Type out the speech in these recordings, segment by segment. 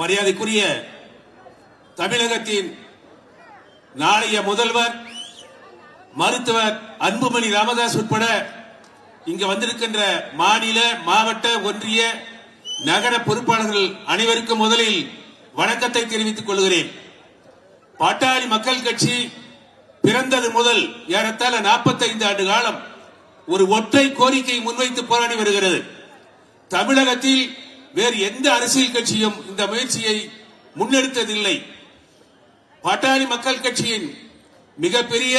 மரியாதைக்குரிய தமிழகத்தின் நாளைய முதல்வர் மருத்துவர் அன்புமணி ராமதாஸ் உட்பட இங்கு வந்திருக்கின்ற மாநில, மாவட்ட, ஒன்றிய, நகர பொறுப்பாளர்கள் அனைவருக்கும் முதலில் வணக்கத்தை தெரிவித்துக் கொள்கிறேன். பாட்டாளி மக்கள் கட்சி பிறந்தது முதல் ஏறத்தாழ 45 ஆண்டு காலம் ஒரு ஒற்றை கோரிக்கை முன்வைத்து போராடி வருகிறது. தமிழகத்தில் வேறு எந்த அரசியல் கட்சியும் இந்த முயற்சியை முன்னெடுத்ததில்லை. பாட்டாளி மக்கள் கட்சியின் மிகப்பெரிய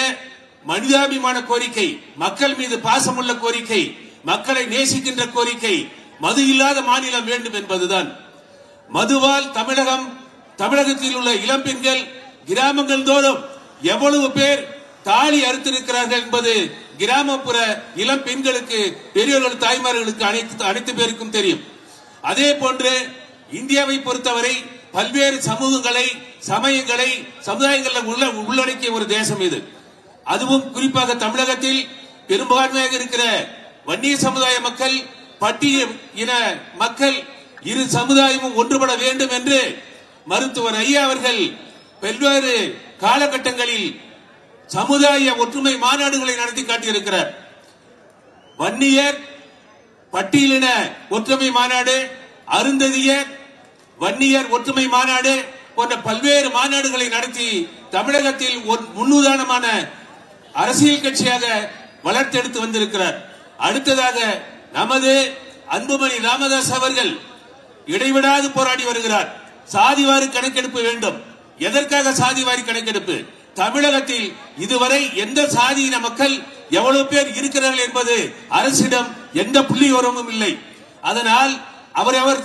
மனிதாபிமான கோரிக்கை, மக்கள் மீது பாசமுள்ள கோரிக்கை, மக்களை நேசிக்கின்ற கோரிக்கை, மது இல்லாத மாநிலம் வேண்டும் என்பதுதான். மதுவால் தமிழகத்தில் உள்ள இளம்பெண்கள் கிராமங்கள் தோறும் எவ்வளவு பேர் தாலி அறுத்திருக்கிறார்கள் என்பது கிராமப்புற இளம் பெண்களுக்கு, பெரியவர்கள், தாய்மார்களுக்கு அனைத்து பேருக்கும் தெரியும். அதே போன்று இந்தியாவை பொறுத்தவரை பல்வேறு சமூகங்களை, சமயங்களை, சமுதாயங்களை உள்ளடக்கிய ஒரு தேசம் இது. அதுவும் குறிப்பாக தமிழகத்தில் பெரும்பான்மையாக இருக்கிற வன்னிய சமுதாய மக்கள், பட்டியல் இன மக்கள், இரு சமுதாயமும் ஒன்றுபட வேண்டும் என்று மருத்துவர் ஐயா அவர்கள் பல்வேறு காலகட்டங்களில் சமுதாய ஒற்றுமை மாநாடுகளை நடத்தி காட்டியிருக்கிறார். வன்னியர் பட்டியலின ஒற்றுமை மாநாடு, அருந்ததியர் வன்னியர் ஒற்றுமை மாநாடு போன்ற பல்வேறு மாநாடுகளை நடத்தி தமிழகத்தில் ஒரு முன்னுதாரணமான அரசியல் கட்சியாக வளர்த்தெடுத்து வந்திருக்கிறார். அடுத்ததாக நமது அன்புமணி ராமதாஸ் அவர்கள் இடைவிடாது போராடி வருகிறார். சாதிவாரி கணக்கெடுப்பு வேண்டும். எதற்காக சாதிவாரி கணக்கெடுப்பு? தமிழகத்தில் இதுவரை எந்த சாதியின மக்கள் எவ்வளவு பேர் இருக்கிறார்கள் என்பது அரசிடம் எந்த புள்ளி விவரமும் இல்லை. அதனால் அவரவர்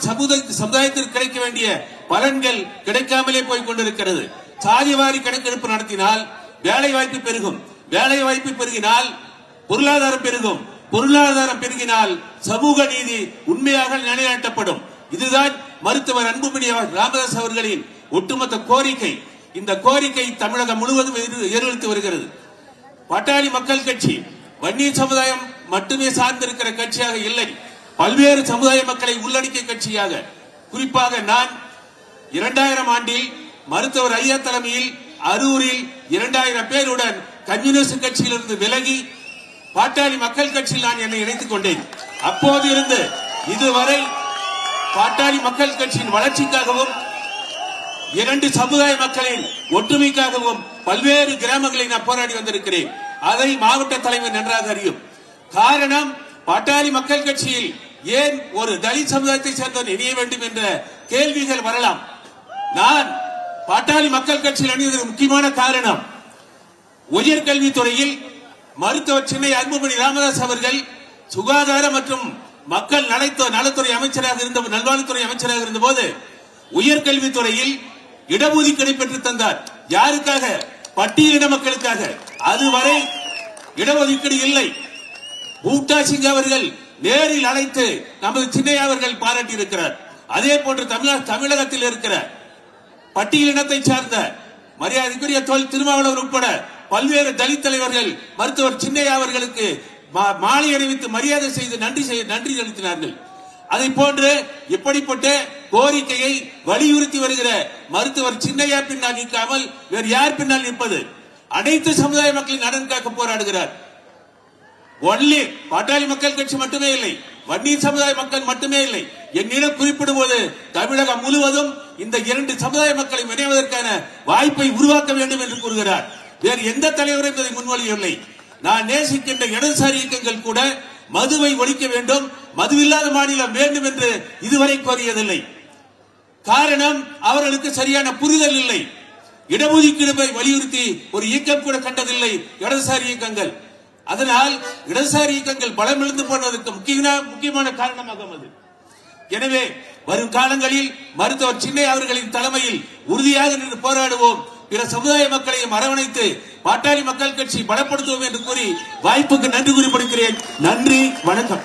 சமுதாயத்திற்கு கிடைக்க வேண்டிய பலன்கள் கிடைக்காமலே போய் கொண்டிருக்கிறது. சாதிவாரி கணக்கெடுப்பு நடத்தினால் வேலை வாய்ப்பு பெருகும், வேலை வாய்ப்பு பெருகினால் பொருளாதாரம் பெருகும், பொருளாதாரம் பெருகினால் சமூக நீதி உண்மையாக நிலைநாட்டப்படும். இதுதான் மருத்துவர் அன்புமணி ராமதாஸ் அவர்களின் ஒட்டுமொத்த கோரிக்கை. இந்த கோரிக்கை தமிழகம் முழுவதும் எதிரொலித்து வருகிறது. பாட்டாளி மக்கள் கட்சி வன்னிய சமுதாயம் மட்டுமே சார்ந்திருக்கிற கட்சியாக இல்லை, பல்வேறு சமுதாய மக்களை உள்ளடக்கிய கட்சியாக. குறிப்பாக நான் 2000 ஆண்டில் மருத்துவர் ஐயா தலைமையில் அரூரில் 2000 பேருடன் கம்யூனிஸ்ட் கட்சியிலிருந்து விலகி பாட்டாளி மக்கள் கட்சியில் நான் என்னை இணைத்துக் கொண்டேன். அப்போது இருந்து இதுவரை பாட்டாளி மக்கள் கட்சியின் வளர்ச்சிக்காகவும், இரண்டு சமுதாய மக்களின் ஒற்றுமைக்காகவும் பல்வேறு கிராமங்களை நான் போராடி வந்திருக்கிறேன். அதை மாவட்ட தலைவர் நன்றாக அறியும். காரணம், பாட்டாளி மக்கள் கட்சியில் ஏன் ஒரு தலித் சமுதாயத்தை சேர்ந்தவர் இணைய வேண்டும் என்ற கேள்விகள் வரலாம். நான் பாட்டாளி மக்கள் கட்சியில் அணிவதற்கு முக்கியமான காரணம், உயர்கல்வித்துறையில் மருத்துவர் சின்னை அன்புமணி ராமதாஸ் அவர்கள் சுகாதார மற்றும் மக்கள் நலத்துறை அமைச்சராக இருந்த, நல்வாழ்வுத்துறை அமைச்சராக இருந்த போது உயர்கல்வித்துறையில் இடஒதுக்கீடு பெற்று தந்தார். யாருக்காக? பட்டியலின மக்களுக்காக. அதுவரை இடஒதுக்கீடு இல்லை. பூட்டா சிங் அவர்கள் நேரில் அழைத்து நமது சின்னையா அவர்கள் பாராட்டி இருக்கிறார். அதே போன்று தமிழகத்தில் இருக்கிற பட்டியலினத்தை சார்ந்த மரியாதைக்குரிய திருமாவளவன் உட்பட பல்வேறு தலித் தலைவர்கள் மருத்துவர் சின்னையா அவர்களுக்கு மாலை அணிவித்து மரியாதை செய்து நன்றி செலுத்தினார்கள். அதை போன்று இப்படிப்பட்ட கோரிக்கையை வலியுறுத்தி வருகிற மருத்துவர் சின்னையா பின்னால் நிற்காமல் வேறு யார் பின்னால் நிற்பது? அனைத்து சமுதாய மக்களின் நலன் காக்க போராடுகிறார். ஒன்லி பாட்டாளி மக்கள் கட்சி மட்டுமே இல்லை, வன்னியர் சமுதாய மக்கள் மட்டுமே இல்லை, என்னிடம் குறிப்பிடும் போது தமிழகம் முழுவதும் இந்த இரண்டு சமுதாய மக்களை இணைவதற்கான வாய்ப்பை உருவாக்க வேண்டும் என்று கூறுகிறார். வேறு எந்த தலைவரும் இதை முன்மொழியவில்லை. நான் நேசிக்கின்ற இடதுசாரி இயக்கங்கள் கூட மதுவை ஒழிக்க வேண்டும், மதுவில்லாத மாநிலம் வேண்டும் என்று இதுவரை கோரியதில்லை. காரணம், அவர்களுக்கு சரியான புரிதல் இல்லை. இடஒதுக்கீடு வலியுறுத்தி ஒரு இயக்கம் கூட கண்டதில்லை இடதுசாரி இயக்கங்கள். அதனால் இடதுசாரி இயக்கங்கள் பலமிழந்து போனதற்கு முக்கியமான காரணமாக அது. எனவே வரும் காலங்களில் மருத்துவர் சின்னை அவர்களின் தலைமையில் உறுதியாக நின்று போராடுவோம். பிற சமுதாய மக்களையும் அரவணைத்து பாட்டாளி மக்கள் கட்சி பலப்படுத்துவோம் என்று கூறி வாய்ப்புக்கு நன்றி கூறி முடிக்கிறேன். நன்றி, வணக்கம்.